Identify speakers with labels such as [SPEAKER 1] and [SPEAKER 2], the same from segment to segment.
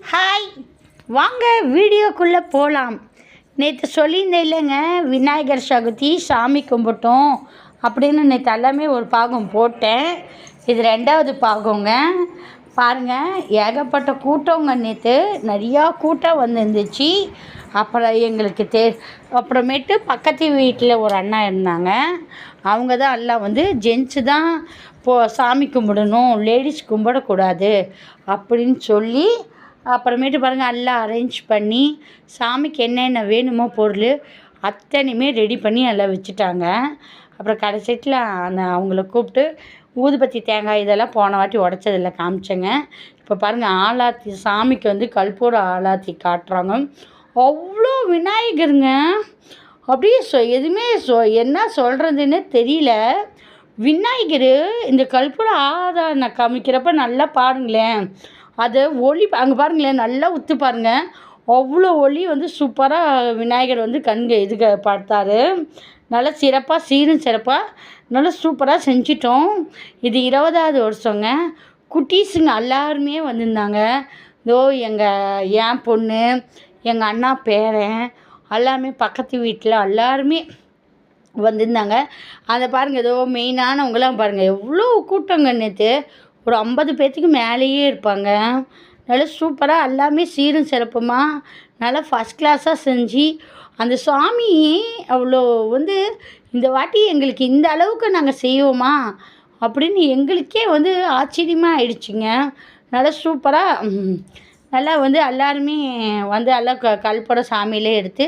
[SPEAKER 1] Hi, வாங்க வீடியோக்குள்ளே போகலாம். நேற்று சொல்லியிருந்தேன் இல்லைங்க, விநாயகர் சதுர்த்தி சாமி கும்பிட்டோம் அப்படின்னு நேற்று எல்லாமே ஒரு பாகம் போட்டேன். இது 2வது பாகங்க. பாருங்கள், ஏகப்பட்ட கூட்டங்க. நேற்று நிறையா கூட்டம் வந்துருந்துச்சு. அப்புறம் எங்களுக்கு அப்புறமேட்டு பக்கத்து வீட்டில் ஒரு அண்ணா இருந்தாங்க. அவங்க தான் எல்லாம் வந்து ஜென்ஸு தான் சாமி கும்பிடணும், லேடிஸ் கும்பிடக்கூடாது அப்படின்னு சொல்லி அப்புறமேட்டு பாருங்கள் எல்லாம் அரேஞ்ச் பண்ணி சாமிக்கு என்னென்ன வேணுமோ பொருள் அத்தனையுமே ரெடி பண்ணி எல்லாம் வச்சுட்டாங்க. அப்புறம் கடைசியில் அவங்கள கூப்பிட்டு ஊதுபத்தி தேங்காய் இதெல்லாம் போன வாட்டி உடச்சதில்ல காமிச்சேங்க. இப்போ பாருங்கள், ஆலாத்தி சாமிக்கு வந்து கற்பூர ஆலாத்தி காட்டுறாங்க. அவ்வளோ விநாயகருங்க. அப்படியே எதுவுமே என்ன சொல்கிறதுன்னு தெரியல. விநாயகர் இந்த கற்பூர ஆராதனை காமிக்கிறப்ப நல்லா பாருங்களேன், அது ஒளி அங்கே பாருங்களேன், நல்லா உத்து பாருங்கள். அவ்வளோ ஒளி வந்து சூப்பராக விநாயகர் வந்து இதுக்கு பார்த்தாரு. நல்லா சிறப்பாக சீரும் சிறப்பாக நல்லா சூப்பராக செஞ்சிட்டோம். இது 20வது வருஷங்க. குட்டீஸுங்க எல்லாருமே வந்திருந்தாங்க. இதோ என் பொண்ணு, எங்கள் அண்ணா பேரன் எல்லாமே பக்கத்து வீட்டில் எல்லாருமே வந்திருந்தாங்க. அதை பாருங்கள், ஏதோ மெயினானவங்களாம் பாருங்கள் எவ்வளோ கூட்டங்க. நேற்று ஒரு 50 பேர்த்துக்கு மேலேயே இருப்பாங்க. நல்லா சூப்பராக எல்லாமே சீரும் சிறப்புமாக நல்லா ஃபஸ்ட் கிளாஸாக செஞ்சு அந்த சாமி அவ்வளோ வந்து இந்த வாட்டி எங்களுக்கு இந்த அளவுக்கு நாங்கள் செய்வோமா அப்படின்னு எங்களுக்கே வந்து ஆச்சரியமாக ஆயிடுச்சுங்க. நல்லா சூப்பராக நல்லா வந்து எல்லாருமே வந்து எல்லாம் கல்பட சாமியிலே எடுத்து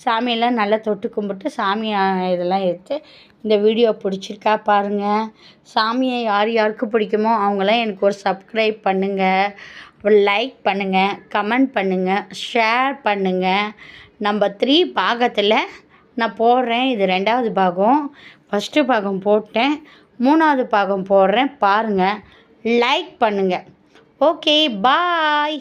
[SPEAKER 1] சாமியெல்லாம் நல்லா தொட்டு கும்பிட்டு சாமி இதெல்லாம் எடுத்து இந்த வீடியோ பிடிச்சிருக்கா பாருங்கள். சாமியை யார் யாருக்கு பிடிக்குமோ அவங்களாம் எனக்கு ஒரு சப்ஸ்கிரைப் பண்ணுங்கள், ஒரு லைக் பண்ணுங்கள், கமெண்ட் பண்ணுங்கள், ஷேர் பண்ணுங்கள். நம்பர் 3 பாகத்தில் நான் போடுறேன். இது 2வது பாகம். ஃபஸ்ட்டு பாகம் போட்டேன், 3வது பாகம் போடுறேன். பாருங்கள், லைக் பண்ணுங்கள். ஓகே, பாய்.